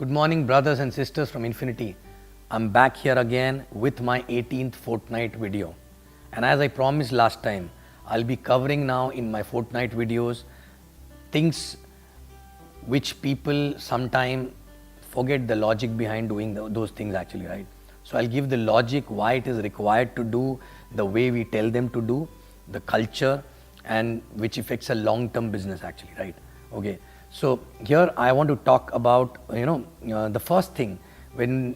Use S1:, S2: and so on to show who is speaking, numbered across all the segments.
S1: Good morning, brothers and sisters from Infinity. I'm back here again with my 18th fortnight video. And as I promised last time, I'll be covering now in my fortnight videos things which people sometimes forget the logic behind doing those things actually, right? So I'll give the logic why it is required to do the way we tell them to do, the culture, and which affects a long-term business actually, right? Okay. So here I want to talk about the first thing when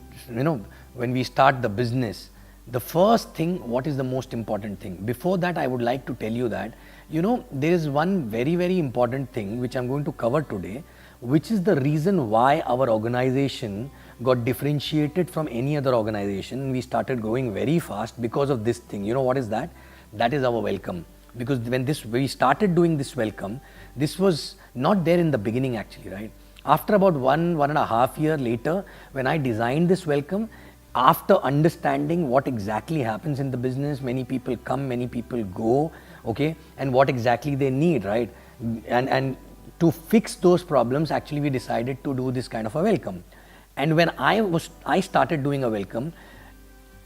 S1: we start the business. The first thing, what is the most important thing? Before that, I would like to tell you that there is one very important thing which I'm going to cover today, which is the reason why our organization got differentiated from any other organization. We started growing very fast because of this thing. You know what is that? That is our welcome. Because when we started doing this welcome, this was not there in the beginning actually, right? After about one and a half year later, when I designed this welcome, after understanding what exactly happens in the business, many people come, many people go, okay, and what exactly they need, right? And to fix those problems, actually we decided to do this kind of a welcome. And when I started doing a welcome,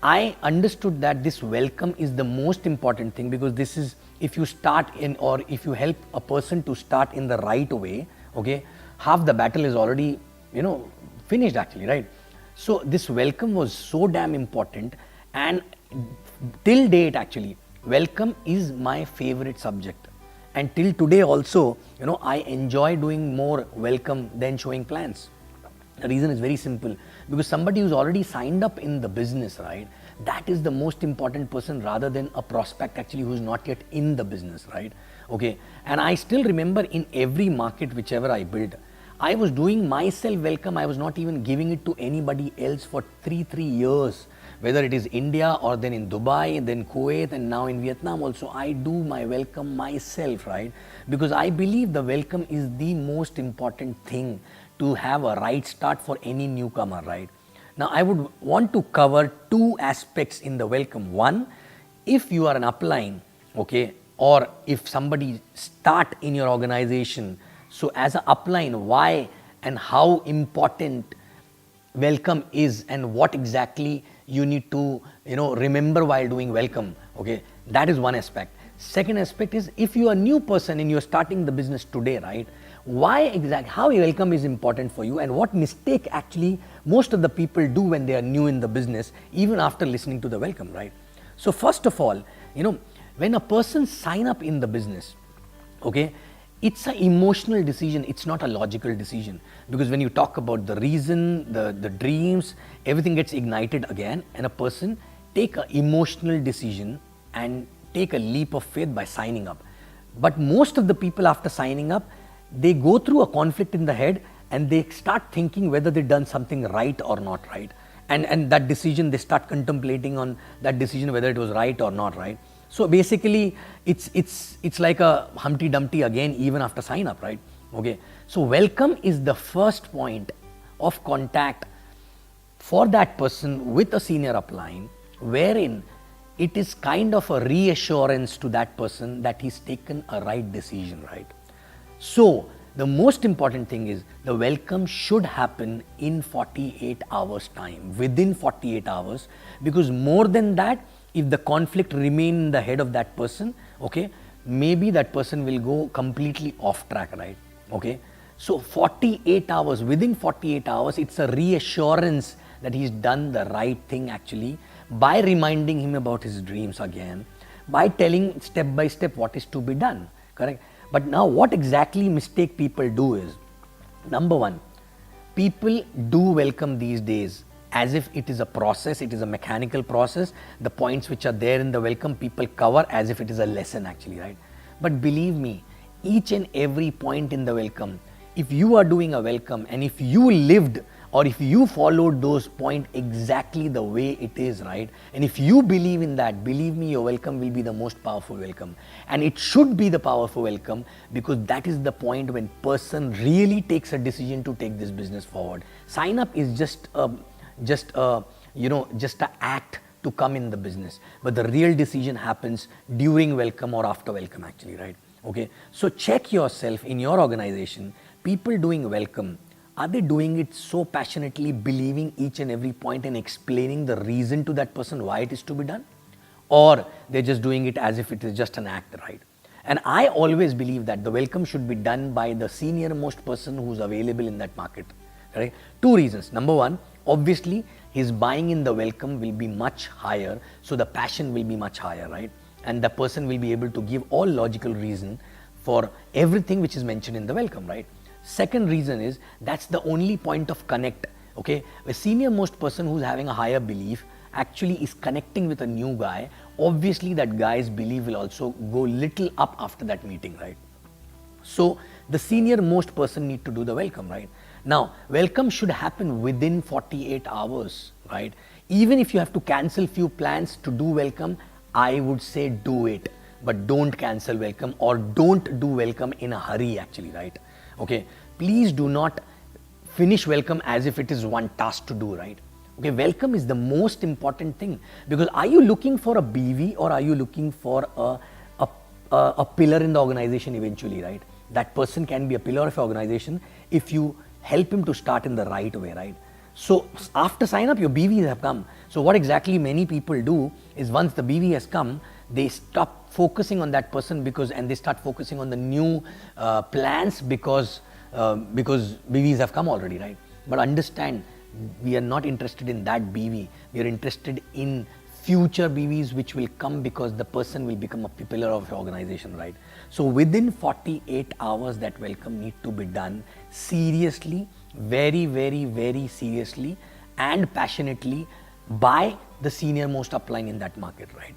S1: I understood that this welcome is the most important thing, because this is, if you start in, or if you help a person to start in the right way, okay, half the battle is already, finished actually, right? So this welcome was so damn important, and till date actually, welcome is my favorite subject. And till today also, I enjoy doing more welcome than showing plans. The reason is very simple, because somebody who's already signed up in the business, right, that is the most important person rather than a prospect actually who's not yet in the business, right? Okay. And I still remember in every market whichever I built, I was doing myself welcome. I was not even giving it to anybody else for three years, whether it is India or then in Dubai, then Kuwait, and now in Vietnam also. I do my welcome myself, right? Because I believe the welcome is the most important thing to have a right start for any newcomer, right? Now, I would want to cover two aspects in the welcome. One, if you are an upline, okay, or if somebody start in your organization, so as an upline, why and how important welcome is, and what exactly you need to remember while doing welcome, okay, that is one aspect. Second aspect is, if you are a new person and you're starting the business today, right, why exactly, how welcome is important for you, and what mistake actually most of the people do when they are new in the business, even after listening to the welcome, right? So first of all, when a person sign up in the business, okay, it's an emotional decision, it's not a logical decision. Because when you talk about the reason, the dreams, everything gets ignited again, and a person take an emotional decision and take a leap of faith by signing up. But most of the people after signing up, they go through a conflict in the head, and they start thinking whether they've done something right or not right. And that decision, they start contemplating on that decision, whether it was right or not right. So basically, it's like a Humpty Dumpty again, even after sign up, right? Okay. So welcome is the first point of contact for that person with a senior upline, wherein it is kind of a reassurance to that person that he's taken a right decision, right? So the most important thing is, the welcome should happen in 48 hours time, within 48 hours, because more than that, if the conflict remain in the head of that person, okay, maybe that person will go completely off track, right? Okay. So 48 hours, within 48 hours, it's a reassurance that he's done the right thing actually, by reminding him about his dreams again, by telling step by step what is to be done, correct? But now what exactly mistake people do is, number one, people do welcome these days as if it is a process, it is a mechanical process. The points which are there in the welcome, people cover as if it is a lesson actually, right? But believe me, each and every point in the welcome, if you are doing a welcome, and if you lived, or if you followed those points exactly the way it is, right, and if you believe in that, believe me, your welcome will be the most powerful welcome. And it should be the powerful welcome, because that is the point when person really takes a decision to take this business forward. Sign up is just a act to come in the business, but the real decision happens during welcome or after welcome actually, right? Okay. So check yourself in your organization, people doing welcome, Are they doing it so passionately, believing each and every point and explaining the reason to that person why it is to be done? Or they're just doing it as if it is just an act, right? And I always believe that the welcome should be done by the senior most person who's available in that market, right? Two reasons. Number one, obviously his buying in the welcome will be much higher, so the passion will be much higher, right? And the person will be able to give all logical reason for everything which is mentioned in the welcome, right? Second reason is that's the only point of connect, okay? A senior most person who's having a higher belief actually is connecting with a new guy. Obviously that guy's belief will also go little up after that meeting, right? So the senior most person need to do the welcome, right? Now welcome should happen within 48 hours, right? Even if you have to cancel few plans to do welcome, I would say do it, but don't cancel welcome or don't do welcome in a hurry actually, right? Okay, please do not finish welcome as if it is one task to do, right? Okay, welcome is the most important thing, because are you looking for a BV or are you looking for a pillar in the organization eventually, right? That person can be a pillar of your organization if you help him to start in the right way, right? So after sign up, your BVs have come. So what exactly many people do is once the BV has come, they stop focusing on that person and they start focusing on the new plans because BVs have come already, right? But understand, we are not interested in that BV. We are interested in future BVs which will come because the person will become a pillar of your organization, right? So within 48 hours that welcome need to be done seriously, very, very, very seriously and passionately by the senior most upline in that market, right?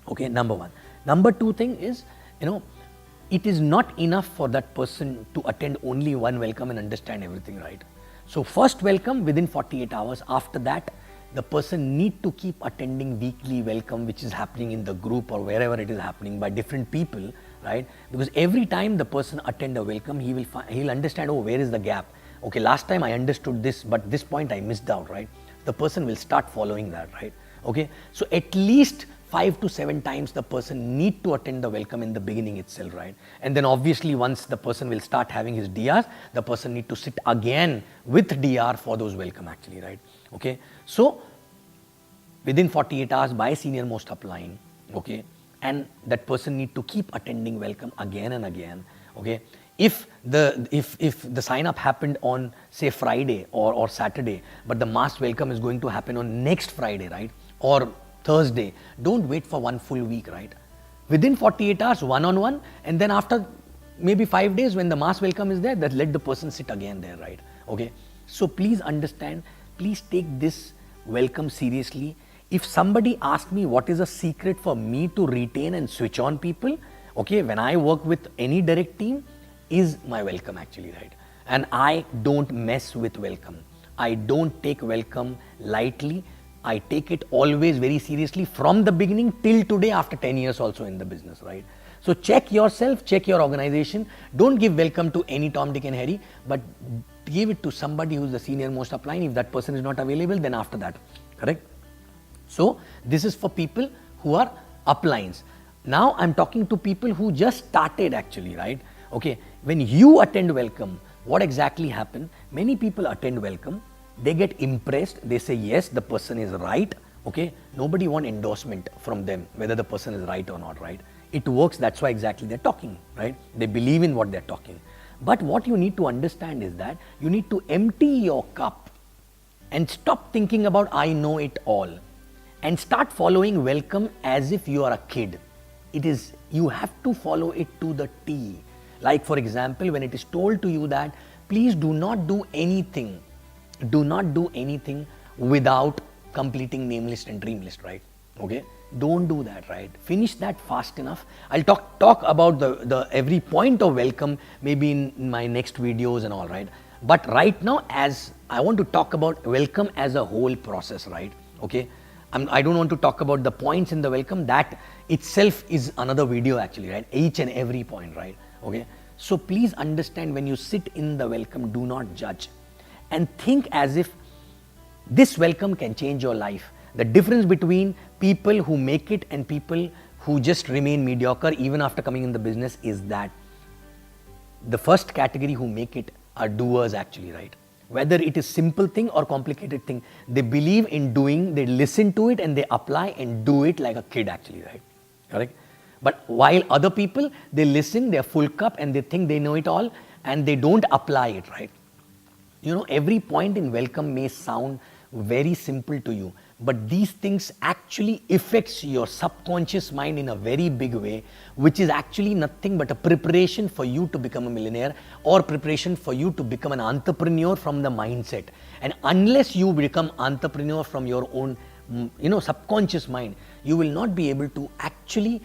S1: Okay, number one. Number two thing is, it is not enough for that person to attend only one welcome and understand everything, right? So first welcome within 48 hours. After that, the person need to keep attending weekly welcome which is happening in the group or wherever it is happening by different people, right? Because every time the person attend a welcome, he'll understand, oh, where is the gap? Okay, last time I understood this, but this point I missed out, right? The person will start following that, right? Okay, so at least 5 to 7 times the person need to attend the welcome in the beginning itself, right? And then obviously once the person will start having his DRs, the person need to sit again with DR for those welcome actually, right? Okay, so within 48 hours by senior most upline, okay, and that person need to keep attending welcome again and again, okay? If the sign up happened on say Friday or Saturday, but the mass welcome is going to happen on next Friday, right? Or Thursday, don't wait for one full week, right? Within 48 hours, one-on-one, and then after maybe 5 days when the mass welcome is there, that let the person sit again there, right? Okay, so please understand, please take this welcome seriously. If somebody asks me what is a secret for me to retain and switch on people, okay, when I work with any direct team, is my welcome actually, right? And I don't mess with welcome. I don't take welcome lightly. I take it always very seriously from the beginning till today after 10 years also in the business, right? So check yourself, check your organization. Don't give welcome to any Tom, Dick and Harry, but give it to somebody who's the senior most upline. If that person is not available, then after that, correct? So this is for people who are uplines. Now I'm talking to people who just started actually, right? Okay, when you attend welcome, what exactly happened? Many people attend welcome, they get impressed, they say yes, the person is right, okay? Nobody want endorsement from them, whether the person is right or not, right? It works, that's why exactly they're talking, right? They believe in what they're talking. But what you need to understand is that you need to empty your cup and stop thinking about I know it all and start following welcome as if you are a kid. You have to follow it to the T. Like for example, when it is told to you that please do not do anything without completing name list and dream list, right? Okay, don't do that, right? Finish that fast enough. I'll talk about the every point of welcome maybe in my next videos and all, right? But right now, as I want to talk about welcome as a whole process, right? Okay, I don't want to talk about the points in the welcome. That itself is another video actually, right? Each and every point, right? Okay, so please understand, when you sit in the welcome, do not judge and think as if this welcome can change your life. The difference between people who make it and people who just remain mediocre even after coming in the business is that the first category who make it are doers actually, right? Whether it is simple thing or complicated thing, they believe in doing, they listen to it and they apply and do it like a kid actually, right? Correct? But while other people, they listen, they are full cup and they think they know it all and they don't apply it, right? You know, every point in welcome may sound very simple to you, but these things actually affects your subconscious mind in a very big way, which is actually nothing but a preparation for you to become a millionaire or preparation for you to become an entrepreneur from the mindset. And unless you become entrepreneur from your own, subconscious mind, you will not be able to actually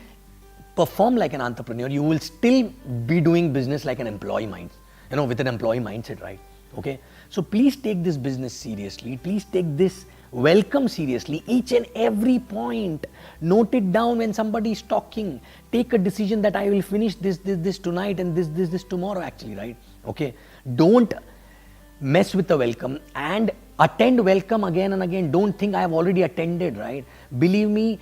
S1: perform like an entrepreneur. You will still be doing business like an employee mind, with an employee mindset, right? Okay, so please take this business seriously. Please take this welcome seriously. Each and every point, note it down when somebody is talking. Take a decision that I will finish this tonight and this tomorrow actually, right? Okay, don't mess with the welcome and attend welcome again and again. Don't think I have already attended, right? Believe me,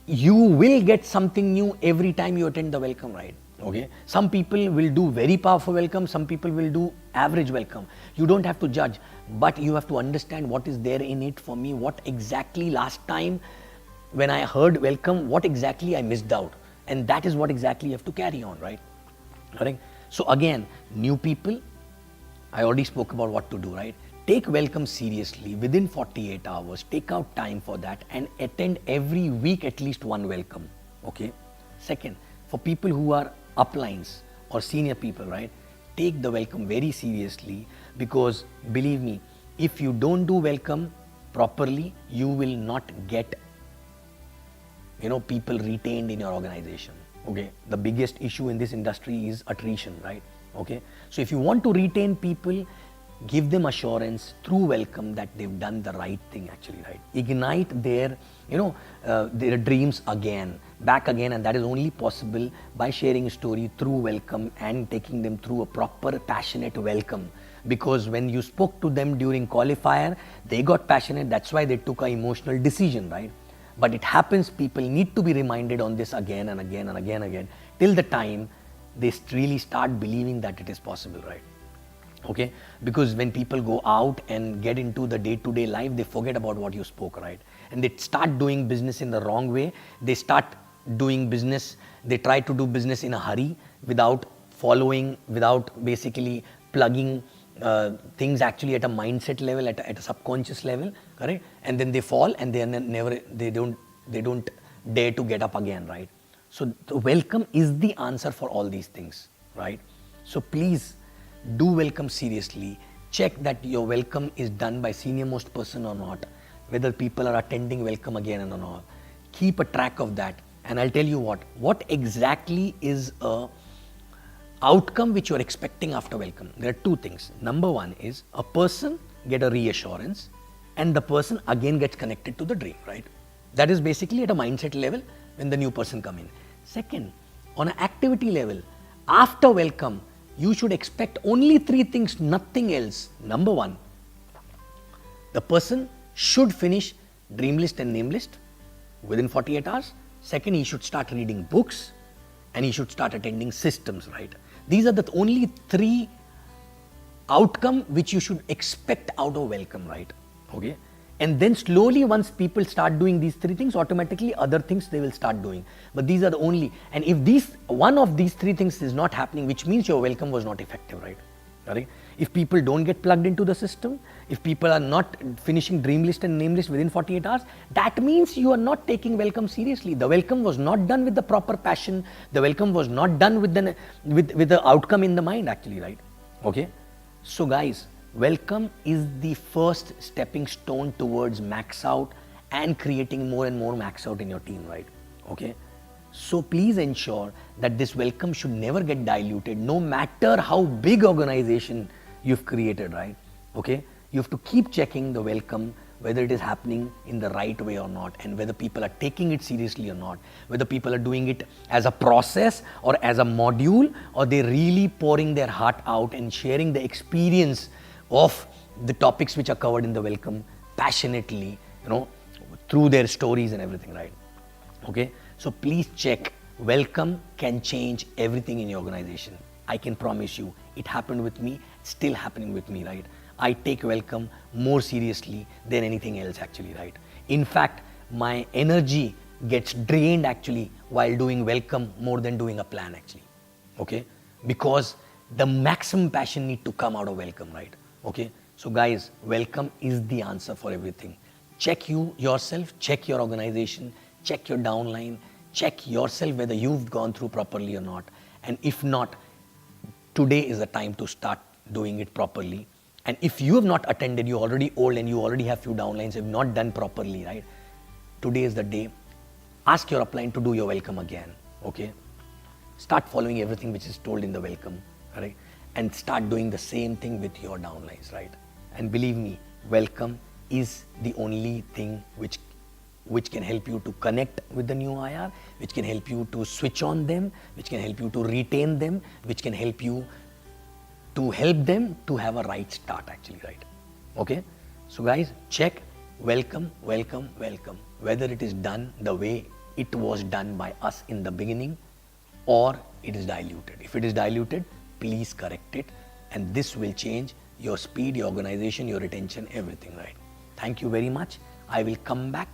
S1: you will get something new every time you attend the welcome, right? Okay, some people will do very powerful welcome, some people will do average welcome. You don't have to judge, but you have to understand what is there in it for me, what exactly last time when I heard welcome, what exactly I missed out, and that is what exactly you have to carry on, right? Correct? So again, new people, I already spoke about what to do, right? Take welcome seriously within 48 hours, take out time for that and attend every week at least one welcome, okay? Second, for people who are uplines or senior people, right? Take the welcome very seriously, because believe me, if you don't do welcome properly, you will not get, people retained in your organization. Okay, the biggest issue in this industry is attrition, right? Okay, so if you want to retain people, give them assurance through welcome that they've done the right thing actually, right? Ignite their, their dreams again, back again, and that is only possible by sharing a story through welcome and taking them through a proper passionate welcome. Because when you spoke to them during qualifier, they got passionate, that's why they took an emotional decision, right? But it happens, people need to be reminded on this again and again and again, till the time they really start believing that it is possible, right? Okay, because when people go out and get into the day-to-day life, they forget about what you spoke, right? And they start doing business in the wrong way. They start doing business, they try to do business in a hurry without following, without basically plugging things actually at a mindset level, at a subconscious level, correct? And then they fall and they don't dare to get up again, right? So the welcome is the answer for all these things, right? So please do welcome seriously. Check that your welcome is done by senior most person or not, whether people are attending welcome again or not. Keep a track of that. And I'll tell you what exactly is a outcome which you're expecting after welcome. There are two things. Number one is a person get a reassurance and the person again gets connected to the dream, right? That is basically at a mindset level when the new person come in. Second, on an activity level, after welcome, you should expect only three things, nothing else. Number one, the person should finish dream list and name list within 48 hours. Second, he should start reading books and he should start attending systems, right? These are the only three outcome which you should expect out of welcome, right? Okay. And then slowly once people start doing these three things, automatically other things they will start doing. But these are the only, and if one of these three things is not happening, which means your welcome was not effective, right? Right? If people don't get plugged into the system, if people are not finishing dream list and name list within 48 hours, that means you are not taking welcome seriously. The welcome was not done with the proper passion. The welcome was not done with the outcome in the mind actually, right? Okay. So guys, welcome is the first stepping stone towards max out and creating more and more max out in your team, right? Okay. So please ensure that this welcome should never get diluted, no matter how big organization you've created, right? Okay. You have to keep checking the welcome, whether it is happening in the right way or not, and whether people are taking it seriously or not, whether people are doing it as a process or as a module, or they're really pouring their heart out and sharing the experience of the topics which are covered in the welcome passionately, through their stories and everything, right? Okay. So please check. Welcome can change everything in your organization. I can promise you, it happened with me, still happening with me, right? I take welcome more seriously than anything else actually, right? In fact, my energy gets drained actually while doing welcome more than doing a plan actually, okay? Because the maximum passion need to come out of welcome, right? Okay? So guys, welcome is the answer for everything. Check yourself, check your organization, check your downline, check yourself whether you've gone through properly or not. And if not, today is the time to start doing it properly. And if you have not attended, you're already old and you already have few downlines, have not done properly, right? Today is the day. Ask your upline to do your welcome again, okay? Start following everything which is told in the welcome, right? And start doing the same thing with your downlines, right? And believe me, welcome is the only thing which can help you to connect with the new IR, which can help you to switch on them, which can help you to retain them, which can help you to help them to have a right start actually, right? Okay? So guys, check welcome, welcome, welcome. Whether it is done the way it was done by us in the beginning or it is diluted. If it is diluted, please correct it, and this will change your speed, your organization, your retention, everything, right? Thank you very much. I will come back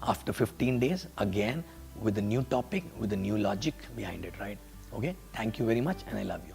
S1: after 15 days again with a new topic, with a new logic behind it, right? Okay? Thank you very much and I love you.